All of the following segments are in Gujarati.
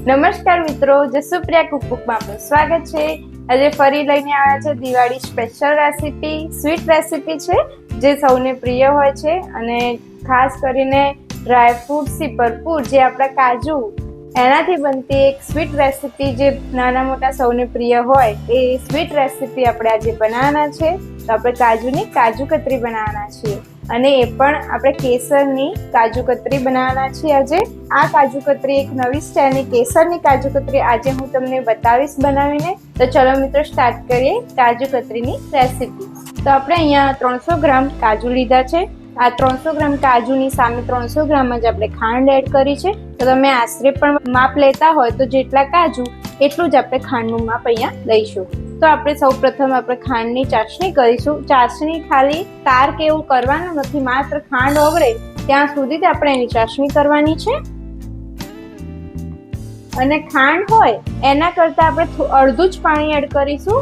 નમસ્કાર મિત્રો, જસુપ્રિયા કુકબુકમાં આપનું સ્વાગત છે। આજે ફરી લઈને આવ્યા છે Diwali special recipe, sweet recipe છે જે સૌને પ્રિય હોય છે અને ખાસ કરીને ડ્રાય ફ્રૂટ્સથી ભરપૂર જે આપણા કાજુ એનાથી બનતી એક સ્વીટ રેસીપી જે નાના મોટા સૌને પ્રિય હોય એ સ્વીટ રેસીપી આપણે આજે બનાવવાના છે। તો આપણે કાજુની કાજુ કતરી બનાવવાના છીએ અને એ પણ આપણે કેસરની કાજુ કતરી બનાવવાના છીએ। આજે આ કાજુ કતરી એક નવી સ્ટાઇલની કેસરની કાજુ કતરી આજે હું તમને બતાવીશ બનાવીને। તો ચલો મિત્રો સ્ટાર્ટ કરીએ કાજુ કતરીની રેસીપી। તો આપણે અહીંયા 300 ગ્રામ કાજુ લીધા છે। આ 300 ગ્રામ કાજુની સામે 300 ગ્રામ જ આપણે ખાંડ એડ કરી છે। તો તમે આશરે પણ માપ લેતા હોય તો જેટલા કાજુ એટલું જ આપણે ખાંડનું માપ અહીંયા લઈશું। તો આપણે સૌપ્રથમ આપણે ખાંડની ચાસણી કરીશું। ચાસણી ખાલી તાર કે એવું કરવાનું નથી, માત્ર ખાંડ ઓગળે ત્યાં સુધી જ આપણે એની ચાસણી કરવાની છે। અને ખાંડ હોય એના કરતા આપણે અડધું જ પાણી એડ કરીશું।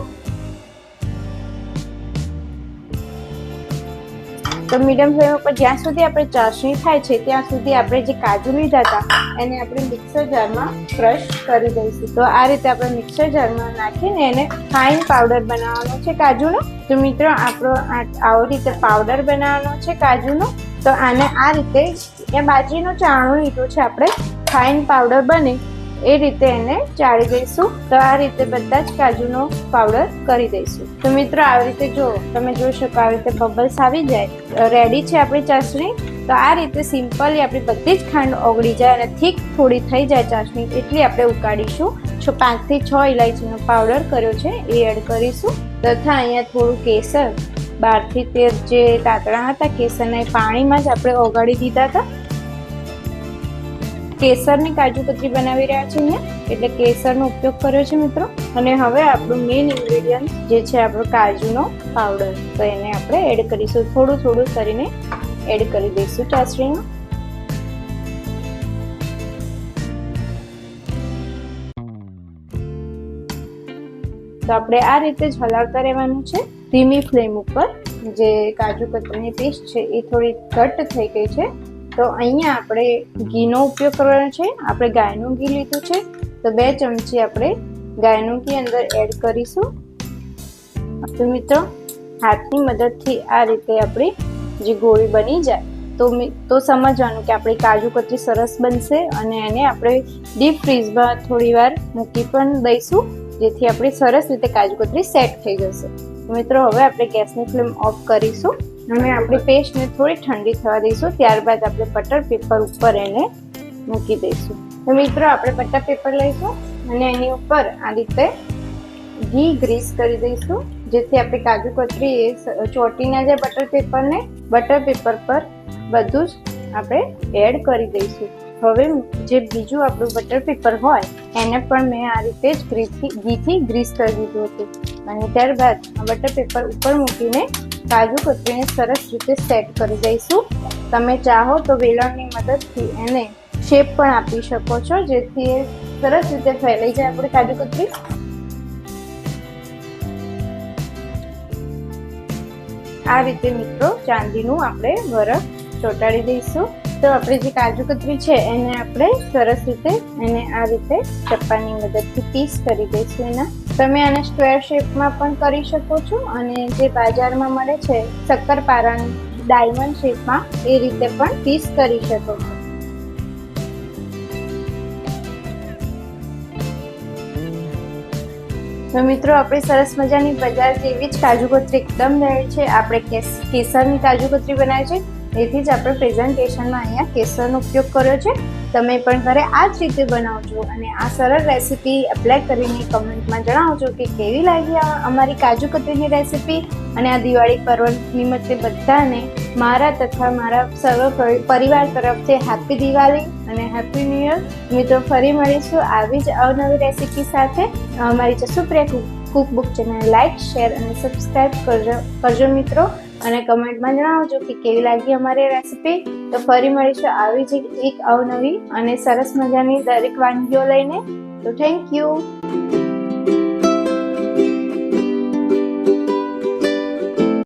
તો મીડિયમ ફ્લેમ ઉપર જ્યાં સુધી આપણે ચાસણી થાય છે ત્યાં સુધી આપણે જે કાજુ લીધા હતા એને આપણે મિક્સર જારમાં ક્રશ કરી દઈશું। તો આ રીતે આપણે મિક્સર જારમાં નાખીને એને ફાઇન પાવડર બનાવવાનો છે કાજુનો। તો મિત્રો આપણો આવો રીતે પાવડર બનાવવાનો છે કાજુનો। તો આને આ રીતે એ બાજીનું ચાળણું લીધું છે આપણે, ફાઇન પાવડર બને એ રીતે એને ચાળી દઈશું। તો આ રીતે બધા જ કાજુનો પાવડર કરી દઈશું। તો મિત્રો આવી રીતે જો તમે જોઈ શકો આવી રીતે બબલ્સ આવી જાય, રેડી છે આપણી ચાસણી। તો આ રીતે સિમ્પલી આપણી બધી જ ખાંડ ઓગળી જાય અને થીક થોડી થઈ જાય ચાસણી એટલી આપણે ઉકાળીશું। 5 થી 6 ઇલાયચીનો પાવડર કર્યો છે એ એડ કરીશું તથા અહીંયા થોડું કેસર 12 થી 13 જે તાતણા હતા કેસરના પાણીમાં જ આપણે ઓગાળી દીધા હતા। કેસરની કાજુ કતરી બનાવી રહ્યા છે અહીંયા, એટલે કેસરનો ઉપયોગ કર્યો છે મિત્રો। અને હવે આપણું મેઇન ઇન્ગ્રેડિયન્ટ જે છે આપણો કાજુનો પાવડર, તો એને આપણે એડ કરીશું। થોડું થોડું કરીને એડ કરી દઈશું ચાસણીમાં। તો આપણે આ રીતે જ હલાવતા રહેવાનું છે ધીમી ફ્લેમ ઉપર। જે કાજુ કતરીની પેસ્ટ છે એ થોડી ઘટ્ટ થઈ ગઈ છે। તો અહીંયા આપણે ઘીનો ઉપયોગ કરવાનો છે। આપણે ગાયનું ઘી લીધું છે તો 2 ચમચી આપણે ગાયનું ઘી અંદર એડ કરીશું। તો મિત્રો હાથની મદદથી આ રીતે આપણી જે ગોળી બની જાય તો સમજવાનું કે આપણી કાજુ કતરી સરસ બનશે અને એને આપણે ડીપ ફ્રીઝમાં થોડી વાર મૂકી પણ દઈશું જેથી આપણી સરસ રીતે કાજુ કતરી સેટ થઈ જશે। મિત્રો હવે આપણે ગેસની ફ્લેમ ઓફ કરીશું અને આપણી પેસ્ટને થોડી ઠંડી થવા દઈશું। ત્યારબાદ આપણે બટર પેપર ઉપર એને મૂકી દઈશું। તો મિત્રો આપણે બટર પેપર લઈશું અને એની ઉપર આ રીતે ઘી ગ્રીસ કરી દઈશું જેથી આપણી કાજુ કતરી એ ચોંટી ના જાય બટર પેપરને। બટર પેપર પર બધું જ આપણે એડ કરી દઈશું। હવે જે બીજું આપણું બટર પેપર હોય એને પણ મેં આ રીતે જ ઘીથી ગ્રીસ કરી દીધું હતું અને ત્યારબાદ બટર પેપર ઉપર મૂકીને કાજુ કતરીને સરસ રીતે સેટ કરી દઈશું। તમે ચાહો તો વેલણની મદદથી એને શેપ પણ આપી શકો છો જેથી એ સરસ રીતે ફેલાઈ જાય આપણે કાજુ કતરી। આ રીતે મિત્રો ચાંદીનું આપણે વરખ ચોંટાડી દઈશું। તો આપણે જે કાજુ કતરી છે એને આપણે સરસ રીતે એને આ રીતે ચપ્પાની મદદથી પીસ કરી દઈશું એના। તમે આને સ્ક્વેર શેપમાં પણ કરી શકો છો અને જે બજારમાં મળે છે શક્કરપારાની ડાયમંડ શેપમાં એ રીતે પણ પીસ કરી શકો છો। તો મિત્રો આપણી સરસ મજાની બજાર જેવી જ કાજુ કતરી એકદમ રેડી છે। આપણે કેસરની કાજુ કતરી બનાવી છે એથી જ આપણે પ્રેઝન્ટેશનમાં અહીંયા કેસરનો ઉપયોગ કર્યો છે। તમે પણ ઘરે આ જ રીતે બનાવજો અને આ સરળ રેસીપી એપ્લાય કરીને કમેન્ટમાં જણાવજો કે કેવી લાગી અમારી કાજુ કતરીની રેસીપી। અને આ દિવાળી પર્વ નિમિત્તે બધાને મારા તથા મારા સર્વ પરિવાર તરફથી હેપી દિવાળી અને હેપી ન્યૂ યર। મિત્રો ફરી મળીશું આવી જ અવનવી રેસીપી સાથે। અમારી જસુપ્રિયા કુકબુક ચેનલ લાઈક, શેર અને સબસ્ક્રાઈબ કરજો મિત્રો અને કમેન્ટમાં જણાવજો કે કેવી લાગી અમારી રેસીપી। તો ફરી મળીશું આવી જ એક અવનવી અને સરસ મજાની દરેક વાનગીઓ લઈને। તો થેન્ક યુ।